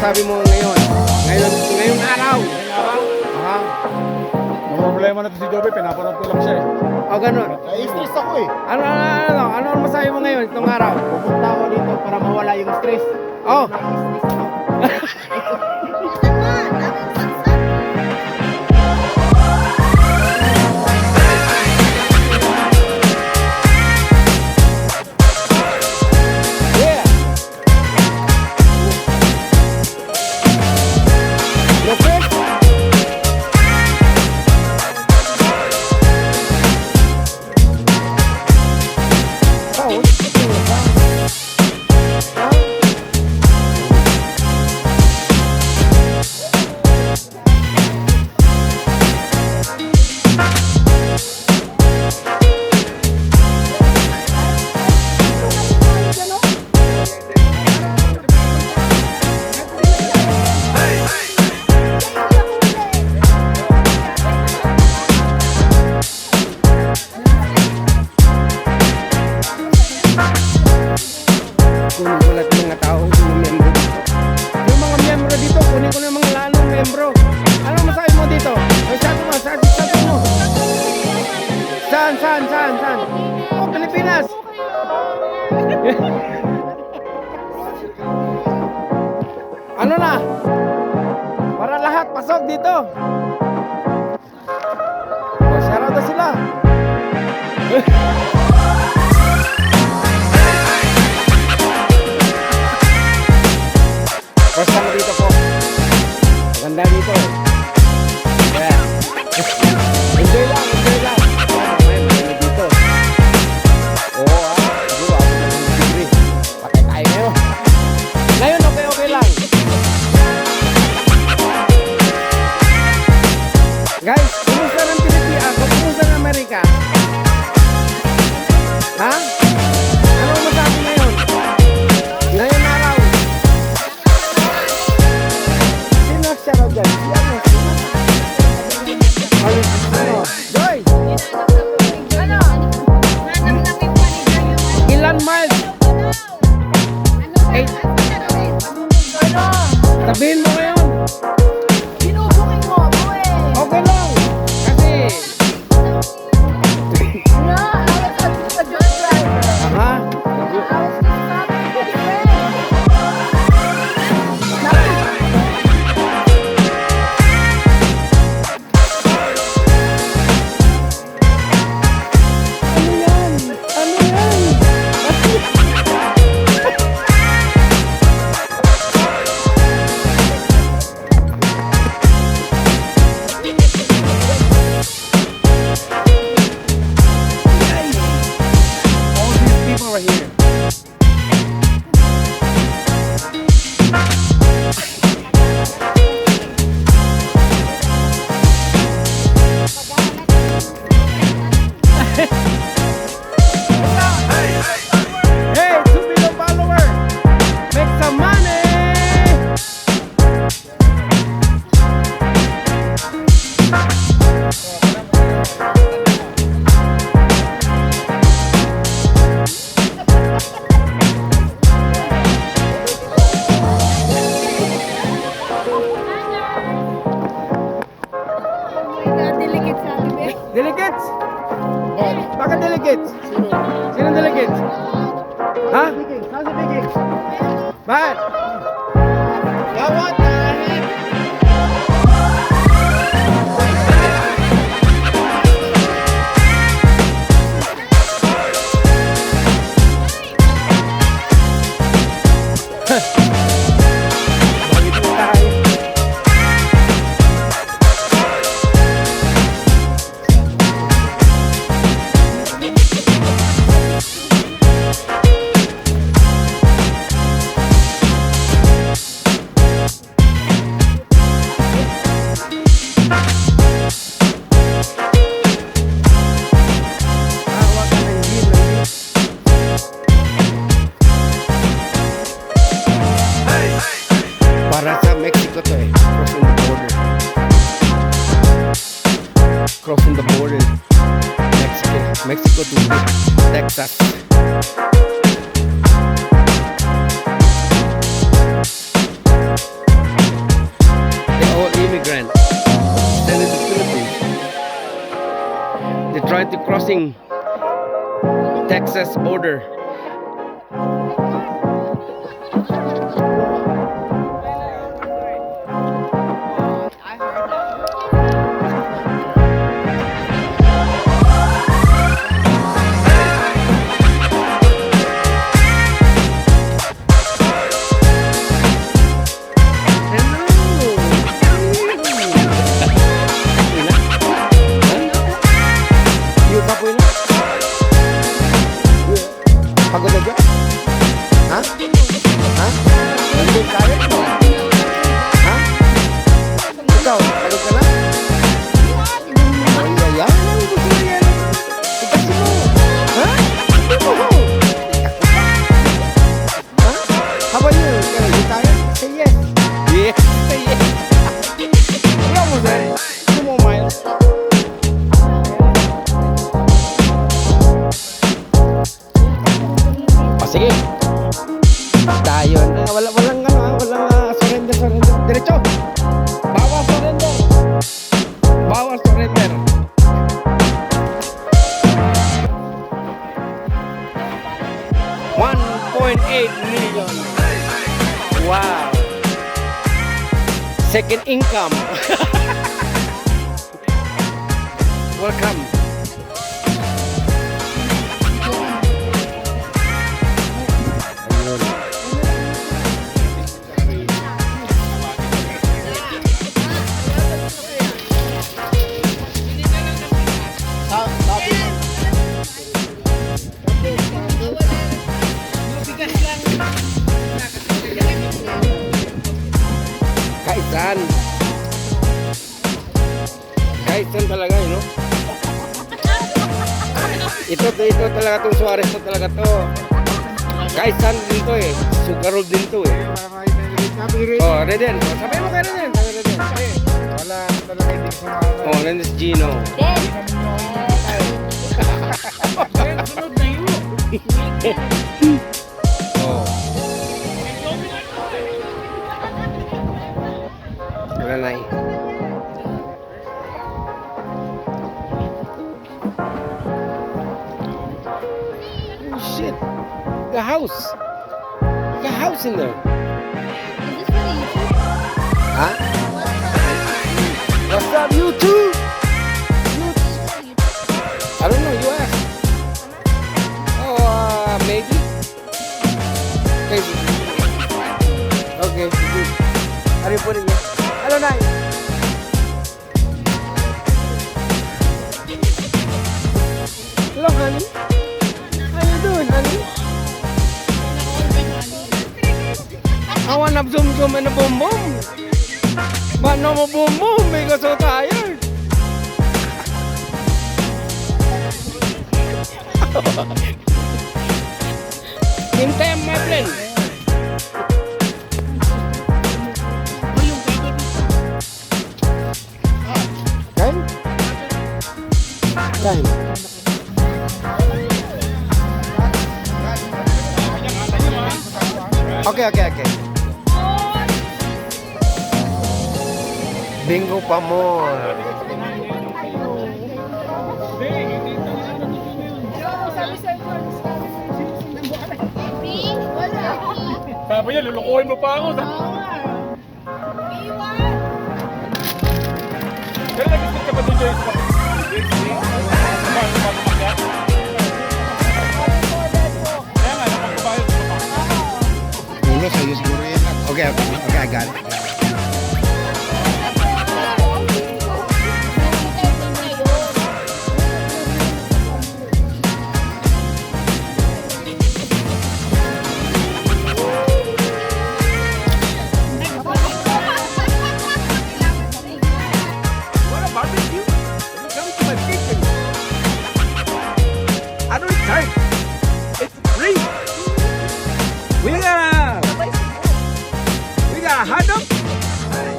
masabi mo ngayon? Ngayong araw. Ha? Ang problema natin si Joby, pinapanood ko lang siya eh. O ganun. Nai-stress ako eh. Ano ang masabi mo ngayon itong araw? Pupunta ako dito para mawala yung stress. Oh. Kunin ko lahat ng mga tao, yung miyembro dito. Yung mga miyembro dito, kunin ko na yung mga lalong miyembro. Ano masabi mo dito? Ay, sabi mo, sabi mo. Saan? Oh, Pilipinas. Ano na? Para lahat pasok dito. Oh, sarado sila. First time dito po. Maganda dito. Yeah. Enjoy lang. Maganda dito. Oo siguro ako na ng degree. Patay tayo ngayon. Ngayon okay lang. Guys, kumusta ng Pilipinas? Kumusta ng Amerika? Ha? Ano masabi ngayon? Ngayon araw. Shoutout dyan. Joy! Ilan miles? 8. Sabihin mo ngayon. Sinubukin mo ako eh. Okay lang. Kasi... No, I was a drunk driver. Ha? Delegates? Bakit delegates? Sino delegates? Ha? Saan si Biggie? Bakit? What the heck? Bakit mo tayo? Para sa Mexico to eh. Crossing the border. Mexico to Texas. crossing Texas border. Yung kapoy na. Pagod na dyan? Ha? Ha? Nandun tayo? Ha? Ikaw, pagod ka na? Ay, ay, ay. Gusto mo yan. Ipasi mo. Ha? Hindi mo. Ha? How about you? You tired? Say yes. Yes. Say yes. Wala mo dahil. 2 more miles. O sige. Tayo na. Walang surrender. Diretso. Bawal surrender. Bawal surrender. $1.8 million. Wow. Second income. Welcome. Ayun. Kaisan. Kaisan talaga, you know? Ito talaga tong Suarez to talaga to. Kaisan din to eh. Sugarol din to eh. Oh, Reden. Oh, sabi mo kay Reden. Sabi Reden. Wala talaga hindi ko sumama. Oh, Lennis Gino. Sunod na yun. Oh. Wala na eh. Oh shit. The house. The house in there. Huh? What's up, YouTube? I don't know, you ask. Oh, maybe. Maybe. Okay, good. How do you put it here? Hello, Nai. Hello, honey. How you doing, honey? I wanna zoom and a boom boom. But no more boom boom because so tired. Hintay my friend. Time. Okay. Bingo pa more. Sabi niya, lulukuhin mo pa ako. Pero nag-isip ka ba doon, Joyce? Kaya nga, napagbabayad ko pa. Ulo sa'yo siguro yan. Okay, I got it. I don't charge. It's free. We got a hot dog.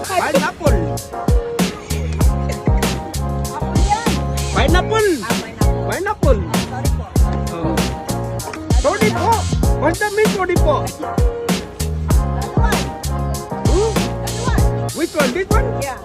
Pineapple. Pineapple. Sorry po. What's that mean, sorry po? Which one? This one? Yeah.